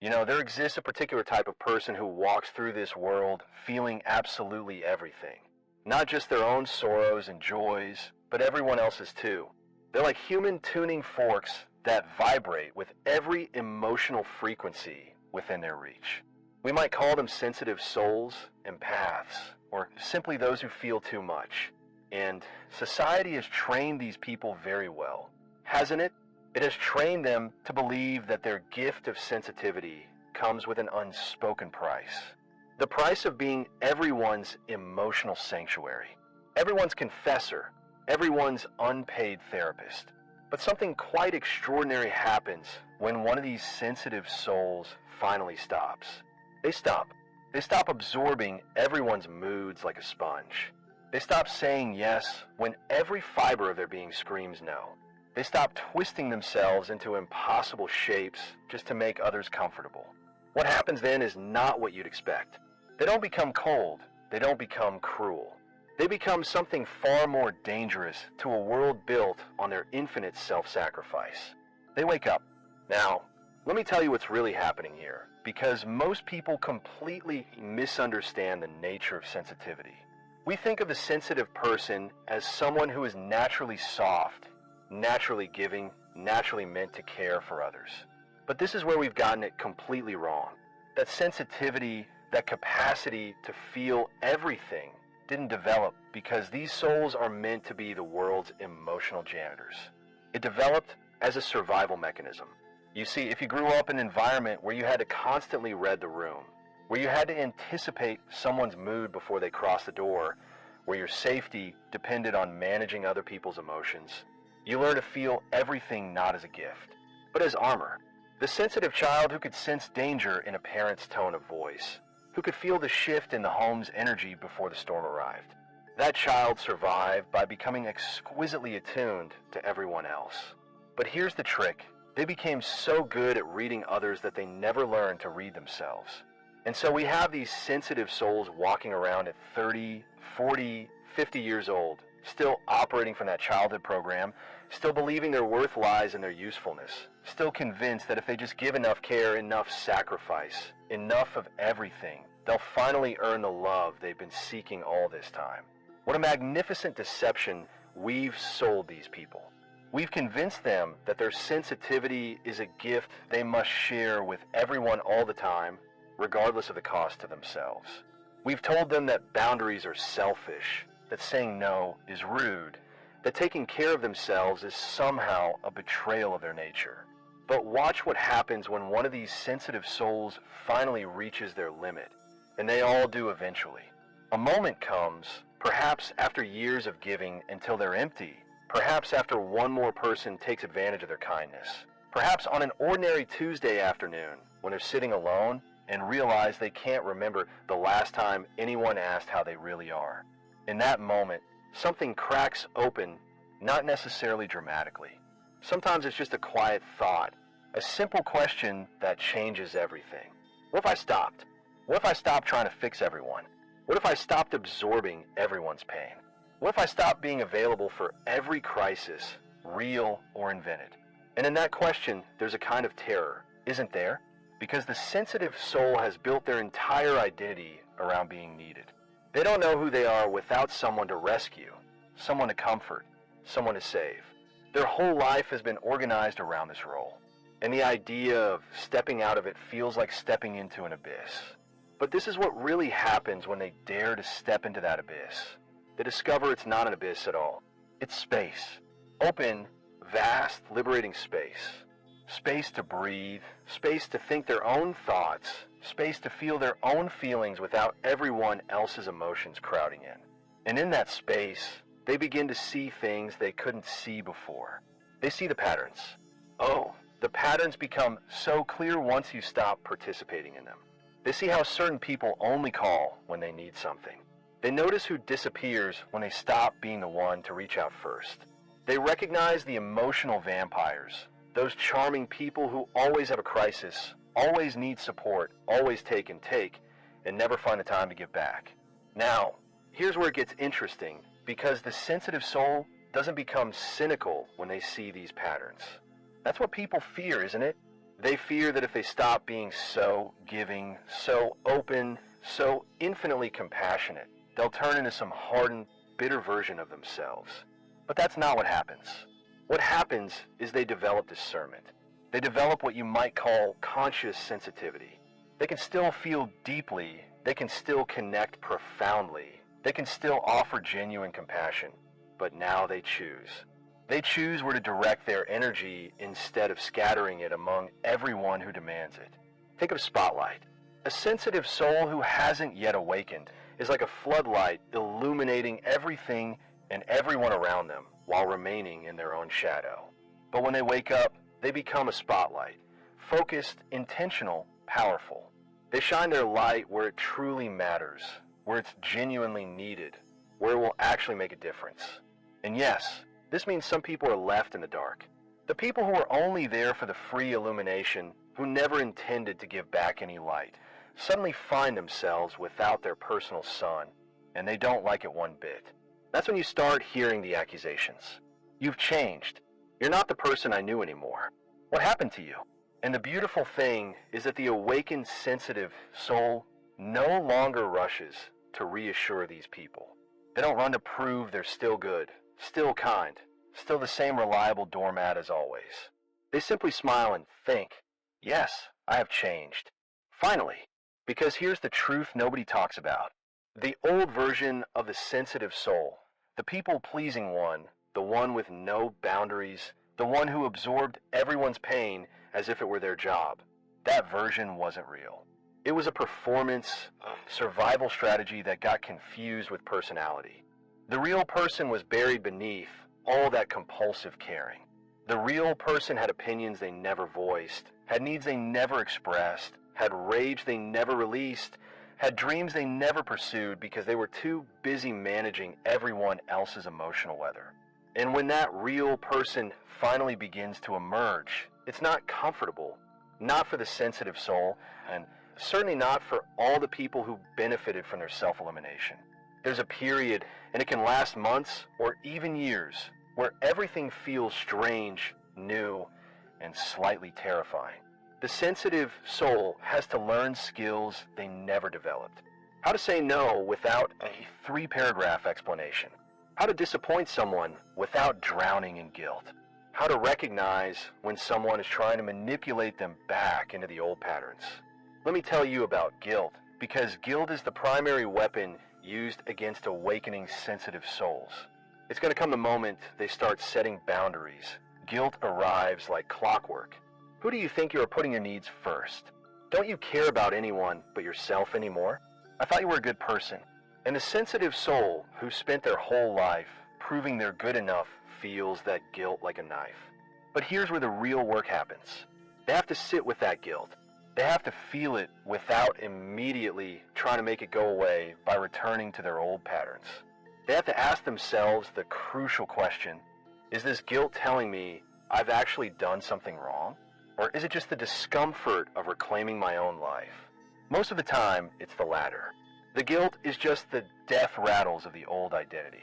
You know, there exists a particular type of person who walks through this world feeling absolutely everything. Not just their own sorrows and joys, but everyone else's too. They're like human tuning forks that vibrate with every emotional frequency within their reach. We might call them sensitive souls, empaths, or simply those who feel too much. And society has trained these people very well, hasn't it? It has trained them to believe that their gift of sensitivity comes with an unspoken price. The price of being everyone's emotional sanctuary, everyone's confessor, everyone's unpaid therapist. But something quite extraordinary happens when one of these sensitive souls finally stops. They stop. They stop absorbing everyone's moods like a sponge. They stop saying yes when every fiber of their being screams no. They stop twisting themselves into impossible shapes just to make others comfortable. What happens then is not what you'd expect. They don't become cold. They don't become cruel. They become something far more dangerous to a world built on their infinite self-sacrifice. They wake up. Now, let me tell you what's really happening here, because most people completely misunderstand the nature of sensitivity. We think of the sensitive person as someone who is naturally soft, naturally giving, naturally meant to care for others. But this is where we've gotten it completely wrong. That sensitivity, that capacity to feel everything didn't develop because these souls are meant to be the world's emotional janitors. It developed as a survival mechanism. You see, if you grew up in an environment where you had to constantly read the room, where you had to anticipate someone's mood before they crossed the door, where your safety depended on managing other people's emotions, you learn to feel everything not as a gift, but as armor. The sensitive child who could sense danger in a parent's tone of voice, who could feel the shift in the home's energy before the storm arrived. That child survived by becoming exquisitely attuned to everyone else. But here's the trick. They became so good at reading others that they never learned to read themselves. And so we have these sensitive souls walking around at 30, 40, 50 years old, still operating from that childhood program, still believing their worth lies in their usefulness, still convinced that if they just give enough care, enough sacrifice, enough of everything, they'll finally earn the love they've been seeking all this time. What a magnificent deception we've sold these people. We've convinced them that their sensitivity is a gift they must share with everyone all the time, regardless of the cost to themselves. We've told them that boundaries are selfish, that saying no is rude, that taking care of themselves is somehow a betrayal of their nature. But watch what happens when one of these sensitive souls finally reaches their limit, and they all do eventually. A moment comes, perhaps after years of giving until they're empty, perhaps after one more person takes advantage of their kindness, perhaps on an ordinary Tuesday afternoon when they're sitting alone and realize they can't remember the last time anyone asked how they really are. In that moment, something cracks open, not necessarily dramatically. Sometimes it's just a quiet thought, a simple question that changes everything. What if I stopped? What if I stopped trying to fix everyone? What if I stopped absorbing everyone's pain? What if I stopped being available for every crisis, real or invented? And in that question, there's a kind of terror, isn't there? Because the sensitive soul has built their entire identity around being needed. They don't know who they are without someone to rescue, someone to comfort, someone to save. Their whole life has been organized around this role, and the idea of stepping out of it feels like stepping into an abyss. But this is what really happens when they dare to step into that abyss. They discover it's not an abyss at all. It's space. Open, vast, liberating space. Space to breathe, space to think their own thoughts, space to feel their own feelings without everyone else's emotions crowding in. And in that space, they begin to see things they couldn't see before. They see the patterns. Oh, the patterns become so clear once you stop participating in them. They see how certain people only call when they need something. They notice who disappears when they stop being the one to reach out first. They recognize the emotional vampires, those charming people who always have a crisis, always need support, always take, and never find the time to give back. Now, here's where it gets interesting, because the sensitive soul doesn't become cynical when they see these patterns. That's what people fear, isn't it? They fear that if they stop being so giving, so open, so infinitely compassionate, they'll turn into some hardened, bitter version of themselves. But that's not what happens. What happens is they develop discernment. They develop what you might call conscious sensitivity. They can still feel deeply. They can still connect profoundly. They can still offer genuine compassion. But now they choose. They choose where to direct their energy instead of scattering it among everyone who demands it. Think of a spotlight. A sensitive soul who hasn't yet awakened is like a floodlight illuminating everything and everyone around them while remaining in their own shadow. But when they wake up, they become a spotlight, focused, intentional, powerful. They shine their light where it truly matters, where it's genuinely needed, where it will actually make a difference. And yes, this means some people are left in the dark. The people who are only there for the free illumination, who never intended to give back any light, suddenly find themselves without their personal sun, and they don't like it one bit. That's when you start hearing the accusations. You've changed. You're not the person I knew anymore. What happened to you? And the beautiful thing is that the awakened, sensitive soul no longer rushes to reassure these people. They don't run to prove they're still good, still kind, still the same reliable doormat as always. They simply smile and think, yes, I have changed. Finally, because here's the truth nobody talks about. The old version of the sensitive soul, the people-pleasing one, the one with no boundaries, the one who absorbed everyone's pain as if it were their job, that version wasn't real. It was a performance, survival strategy that got confused with personality. The real person was buried beneath all that compulsive caring. The real person had opinions they never voiced, had needs they never expressed, had rage they never released, had dreams they never pursued because they were too busy managing everyone else's emotional weather. And when that real person finally begins to emerge, it's not comfortable, not for the sensitive soul, and certainly not for all the people who benefited from their self-elimination. There's a period, and it can last months or even years, where everything feels strange, new, and slightly terrifying. The sensitive soul has to learn skills they never developed. How to say no without a 3-paragraph explanation. How to disappoint someone without drowning in guilt. How to recognize when someone is trying to manipulate them back into the old patterns. Let me tell you about guilt, because guilt is the primary weapon used against awakening sensitive souls. It's going to come the moment they start setting boundaries. Guilt arrives like clockwork. Who do you think you are putting your needs first? Don't you care about anyone but yourself anymore? I thought you were a good person. And the sensitive soul who spent their whole life proving they're good enough feels that guilt like a knife. But here's where the real work happens. They have to sit with that guilt. They have to feel it without immediately trying to make it go away by returning to their old patterns. They have to ask themselves the crucial question, is this guilt telling me I've actually done something wrong? Or is it just the discomfort of reclaiming my own life? Most of the time, it's the latter. The guilt is just the death rattles of the old identity.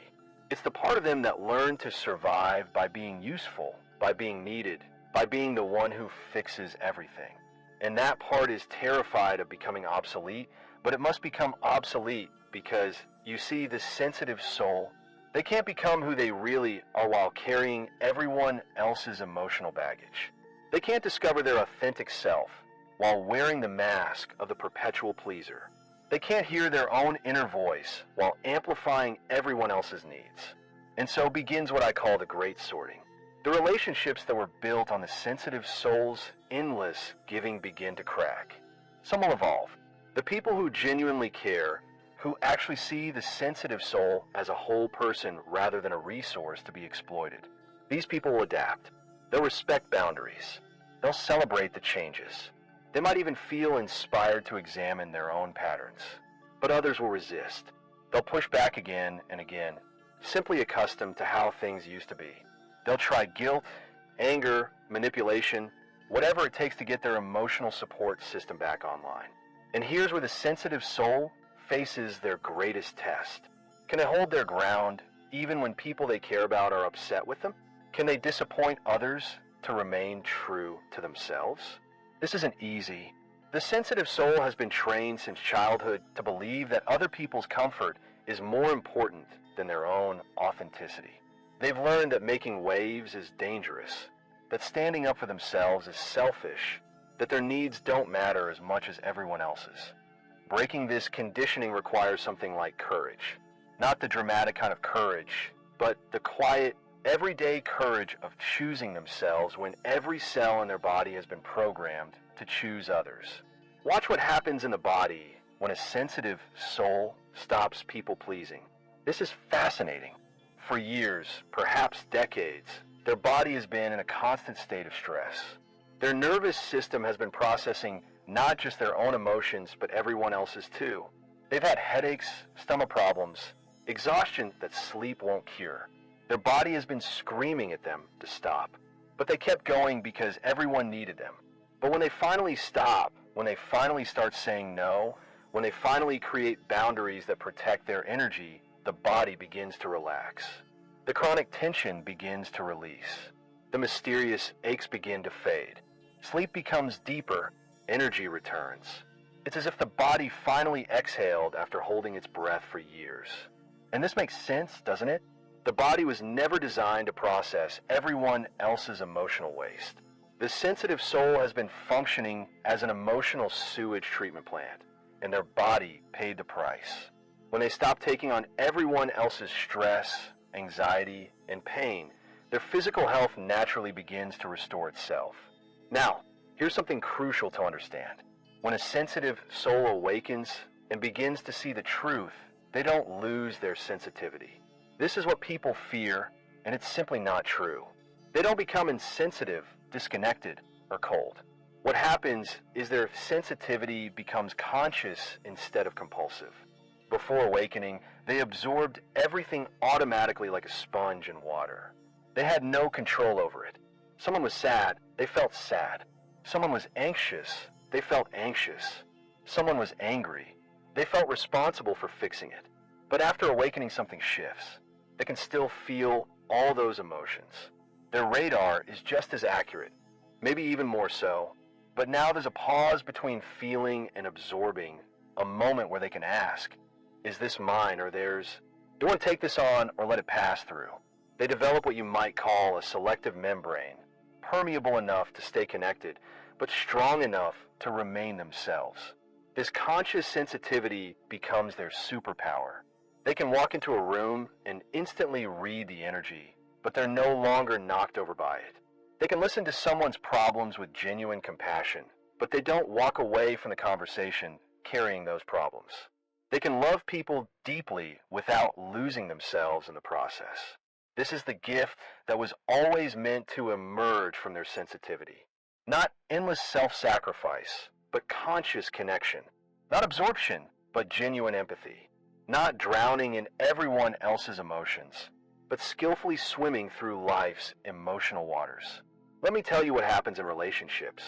It's the part of them that learned to survive by being useful, by being needed, by being the one who fixes everything. And that part is terrified of becoming obsolete, but it must become obsolete because, you see, the sensitive soul, they can't become who they really are while carrying everyone else's emotional baggage. They can't discover their authentic self while wearing the mask of the perpetual pleaser. They can't hear their own inner voice while amplifying everyone else's needs. And so begins what I call the great sorting. The relationships that were built on the sensitive soul's endless giving begin to crack. Some will evolve. The people who genuinely care, who actually see the sensitive soul as a whole person rather than a resource to be exploited. These people will adapt. They'll respect boundaries. They'll celebrate the changes. They might even feel inspired to examine their own patterns. But others will resist. They'll push back again and again, simply accustomed to how things used to be. They'll try guilt, anger, manipulation, whatever it takes to get their emotional support system back online. And here's where the sensitive soul faces their greatest test. Can they hold their ground even when people they care about are upset with them? Can they disappoint others to remain true to themselves? This isn't easy. The sensitive soul has been trained since childhood to believe that other people's comfort is more important than their own authenticity. They've learned that making waves is dangerous, that standing up for themselves is selfish, that their needs don't matter as much as everyone else's. Breaking this conditioning requires something like courage. Not the dramatic kind of courage, but the quiet, everyday courage of choosing themselves when every cell in their body has been programmed to choose others. Watch what happens in the body when a sensitive soul stops people-pleasing. This is fascinating. For years, perhaps decades, their body has been in a constant state of stress. Their nervous system has been processing not just their own emotions, but everyone else's too. They've had headaches, stomach problems, exhaustion that sleep won't cure. Their body has been screaming at them to stop, but they kept going because everyone needed them. But when they finally stop, when they finally start saying no, when they finally create boundaries that protect their energy, the body begins to relax. The chronic tension begins to release. The mysterious aches begin to fade. Sleep becomes deeper. Energy returns. It's as if the body finally exhaled after holding its breath for years. And this makes sense, doesn't it? The body was never designed to process everyone else's emotional waste. The sensitive soul has been functioning as an emotional sewage treatment plant, and their body paid the price. When they stopped taking on everyone else's stress, anxiety, and pain, their physical health naturally begins to restore itself. Now, here's something crucial to understand. When a sensitive soul awakens and begins to see the truth, they don't lose their sensitivity. This is what people fear, and it's simply not true. They don't become insensitive, disconnected, or cold. What happens is their sensitivity becomes conscious instead of compulsive. Before awakening, they absorbed everything automatically like a sponge in water. They had no control over it. Someone was sad, they felt sad. Someone was anxious, they felt anxious. Someone was angry, they felt responsible for fixing it. But after awakening, something shifts. They can still feel all those emotions. Their radar is just as accurate, maybe even more so. But now there's a pause between feeling and absorbing, a moment where they can ask, is this mine or theirs? Do I want to take this on or let it pass through? They develop what you might call a selective membrane, permeable enough to stay connected, but strong enough to remain themselves. This conscious sensitivity becomes their superpower. They can walk into a room and instantly read the energy, but they're no longer knocked over by it. They can listen to someone's problems with genuine compassion, but they don't walk away from the conversation carrying those problems. They can love people deeply without losing themselves in the process. This is the gift that was always meant to emerge from their sensitivity. Not endless self-sacrifice, but conscious connection. Not absorption, but genuine empathy. Not drowning in everyone else's emotions, but skillfully swimming through life's emotional waters. Let me tell you what happens in relationships.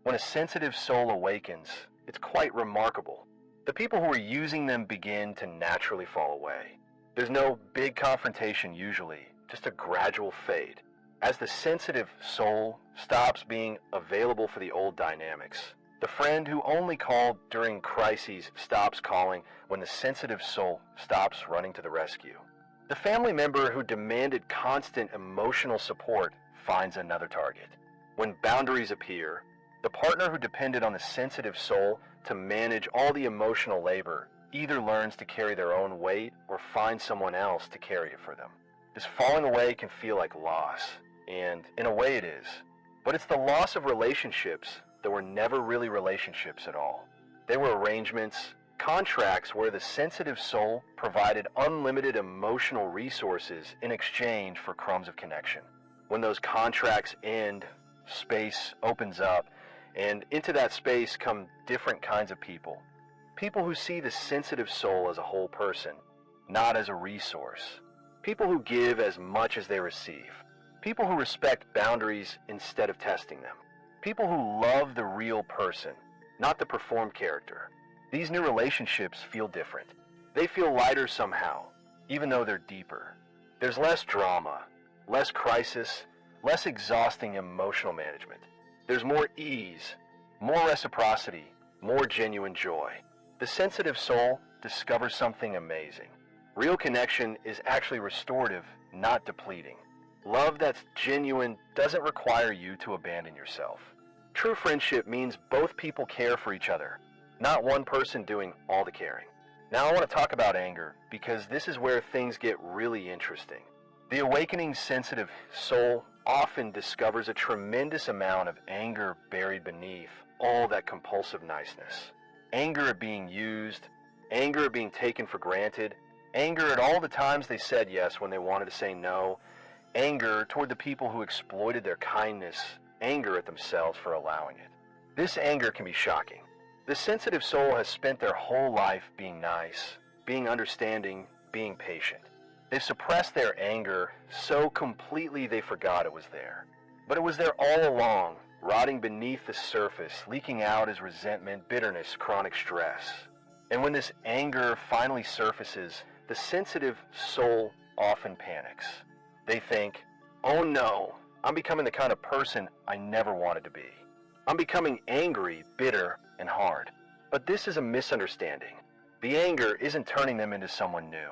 When a sensitive soul awakens, it's quite remarkable. The people who are using them begin to naturally fall away. There's no big confrontation usually, just a gradual fade. As the sensitive soul stops being available for the old dynamics, the friend who only called during crises stops calling when the sensitive soul stops running to the rescue. The family member who demanded constant emotional support finds another target. When boundaries appear, the partner who depended on the sensitive soul to manage all the emotional labor either learns to carry their own weight or finds someone else to carry it for them. This falling away can feel like loss, and in a way it is. But it's the loss of relationships that were never really relationships at all. They were arrangements, contracts where the sensitive soul provided unlimited emotional resources in exchange for crumbs of connection. When those contracts end, space opens up, and into that space come different kinds of people. People who see the sensitive soul as a whole person, not as a resource. People who give as much as they receive. People who respect boundaries instead of testing them. People who love the real person, not the performed character. These new relationships feel different. They feel lighter somehow, even though they're deeper. There's less drama, less crisis, less exhausting emotional management. There's more ease, more reciprocity, more genuine joy. The sensitive soul discovers something amazing. Real connection is actually restorative, not depleting. Love that's genuine doesn't require you to abandon yourself. True friendship means both people care for each other, not one person doing all the caring. Now I want to talk about anger, because this is where things get really interesting. The awakening sensitive soul often discovers a tremendous amount of anger buried beneath all that compulsive niceness. Anger at being used, anger at being taken for granted, anger at all the times they said yes when they wanted to say no, anger toward the people who exploited their kindness, anger at themselves for allowing it. This anger can be shocking. The sensitive soul has spent their whole life being nice, being understanding, being patient. They've suppressed their anger so completely they forgot it was there. But it was there all along, rotting beneath the surface, leaking out as resentment, bitterness, chronic stress. And when this anger finally surfaces, the sensitive soul often panics. They think, oh no, I'm becoming the kind of person I never wanted to be. I'm becoming angry, bitter, and hard. But this is a misunderstanding. The anger isn't turning them into someone new.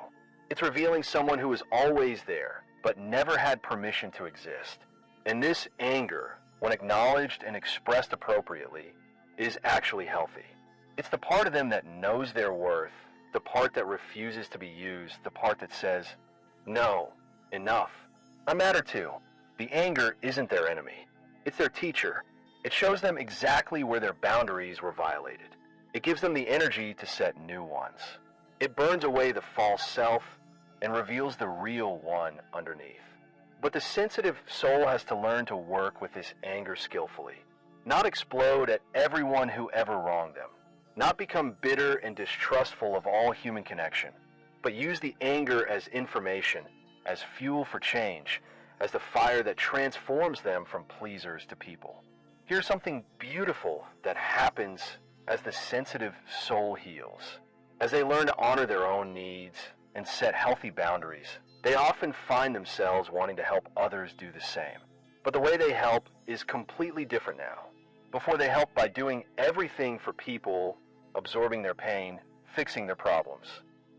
It's revealing someone who was always there, but never had permission to exist. And this anger, when acknowledged and expressed appropriately, is actually healthy. It's the part of them that knows their worth, the part that refuses to be used, the part that says, no, enough. I matter too. The anger isn't their enemy. It's their teacher. It shows them exactly where their boundaries were violated. It gives them the energy to set new ones. It burns away the false self and reveals the real one underneath. But the sensitive soul has to learn to work with this anger skillfully, not explode at everyone who ever wronged them, not become bitter and distrustful of all human connection, but use the anger as information, as fuel for change, as the fire that transforms them from pleasers to people. Here's something beautiful that happens as the sensitive soul heals. As they learn to honor their own needs and set healthy boundaries, they often find themselves wanting to help others do the same. But the way they help is completely different now. Before they help by doing everything for people, absorbing their pain, fixing their problems.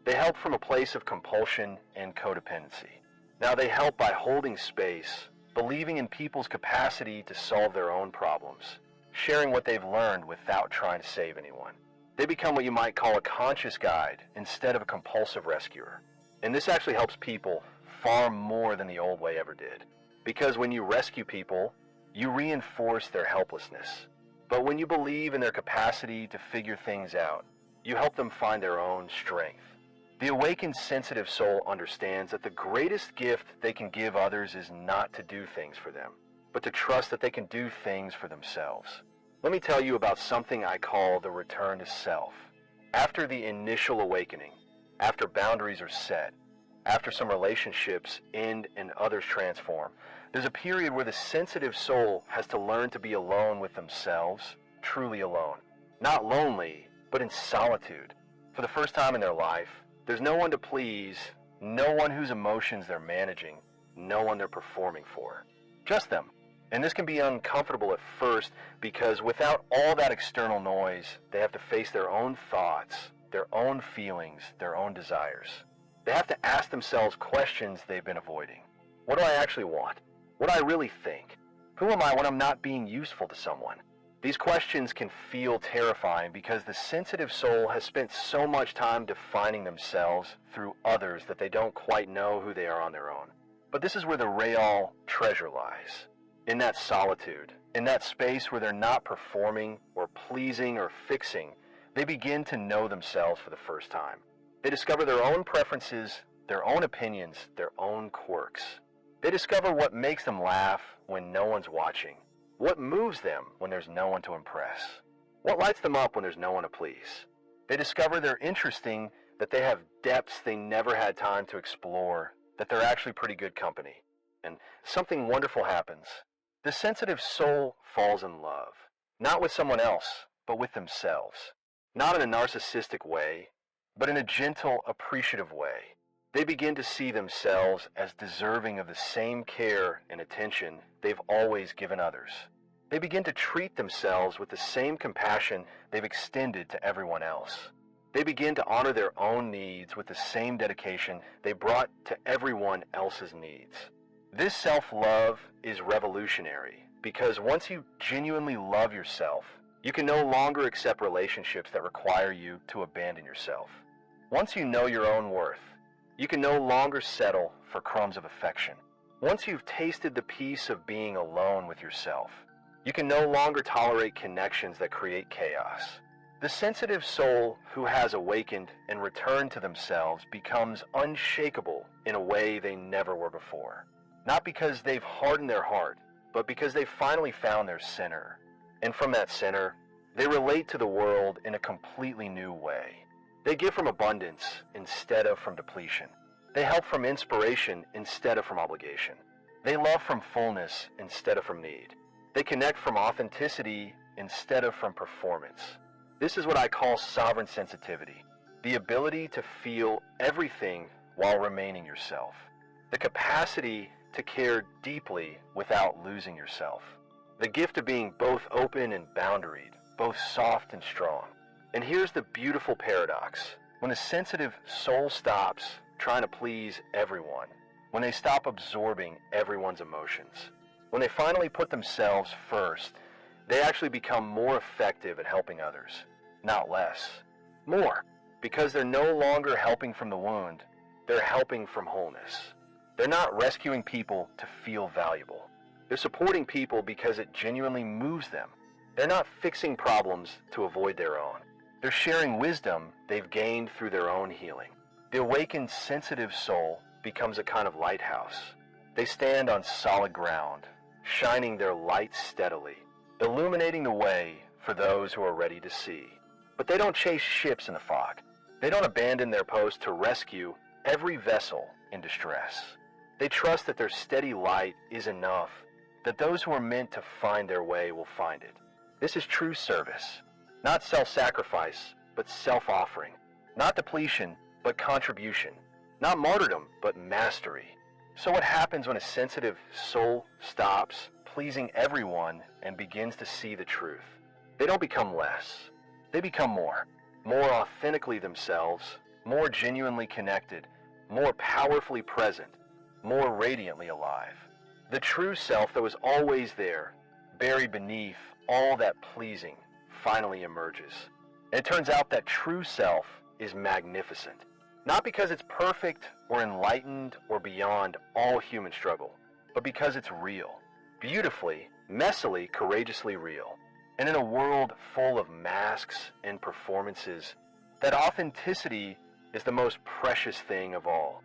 They help from a place of compulsion and codependency. Now they help by holding space, believing in people's capacity to solve their own problems, sharing what they've learned without trying to save anyone. They become what you might call a conscious guide instead of a compulsive rescuer. And this actually helps people far more than the old way ever did. Because when you rescue people, you reinforce their helplessness. But when you believe in their capacity to figure things out, you help them find their own strength. The awakened sensitive soul understands that the greatest gift they can give others is not to do things for them, but to trust that they can do things for themselves. Let me tell you about something I call the return to self. After the initial awakening, after boundaries are set, after some relationships end and others transform, there's a period where the sensitive soul has to learn to be alone with themselves, truly alone. Not lonely, but in solitude. For the first time in their life, there's no one to please, no one whose emotions they're managing, no one they're performing for. Just them. And this can be uncomfortable at first because without all that external noise, they have to face their own thoughts, their own feelings, their own desires. They have to ask themselves questions they've been avoiding. What do I actually want? What do I really think? Who am I when I'm not being useful to someone? These questions can feel terrifying because the sensitive soul has spent so much time defining themselves through others that they don't quite know who they are on their own. But this is where the real treasure lies. In that solitude, in that space where they're not performing or pleasing or fixing, they begin to know themselves for the first time. They discover their own preferences, their own opinions, their own quirks. They discover what makes them laugh when no one's watching. What moves them when there's no one to impress? What lights them up when there's no one to please? They discover they're interesting, that they have depths they never had time to explore, that they're actually pretty good company. And something wonderful happens. The sensitive soul falls in love, not with someone else, but with themselves. Not in a narcissistic way, but in a gentle, appreciative way. They begin to see themselves as deserving of the same care and attention they've always given others. They begin to treat themselves with the same compassion they've extended to everyone else. They begin to honor their own needs with the same dedication they brought to everyone else's needs. This self-love is revolutionary because once you genuinely love yourself, you can no longer accept relationships that require you to abandon yourself. Once you know your own worth, you can no longer settle for crumbs of affection. Once you've tasted the peace of being alone with yourself, you can no longer tolerate connections that create chaos. The sensitive soul who has awakened and returned to themselves becomes unshakable in a way they never were before. Not because they've hardened their heart, but because they've finally found their center. And from that center, they relate to the world in a completely new way. They give from abundance instead of from depletion. They help from inspiration instead of from obligation. They love from fullness instead of from need. They connect from authenticity instead of from performance. This is what I call sovereign sensitivity, the ability to feel everything while remaining yourself, the capacity to care deeply without losing yourself, the gift of being both open and boundaried, both soft and strong. And here's the beautiful paradox. When a sensitive soul stops trying to please everyone, when they stop absorbing everyone's emotions, when they finally put themselves first, they actually become more effective at helping others, not less. More, because they're no longer helping from the wound, they're helping from wholeness. They're not rescuing people to feel valuable. They're supporting people because it genuinely moves them. They're not fixing problems to avoid their own. They're sharing wisdom they've gained through their own healing. The awakened sensitive soul becomes a kind of lighthouse. They stand on solid ground, shining their light steadily, illuminating the way for those who are ready to see. But they don't chase ships in the fog. They don't abandon their post to rescue every vessel in distress. They trust that their steady light is enough, that those who are meant to find their way will find it. This is true service, not self-sacrifice, but self-offering, not depletion, but contribution, not martyrdom, but mastery. So what happens when a sensitive soul stops pleasing everyone and begins to see the truth? They don't become less. They become more authentically themselves, more genuinely connected, more powerfully present, more radiantly alive. The true self that was always there, buried beneath all that pleasing, finally emerges. And it turns out that true self is magnificent. Not because it's perfect or enlightened or beyond all human struggle, but because it's real. Beautifully, messily, courageously real. And in a world full of masks and performances, that authenticity is the most precious thing of all.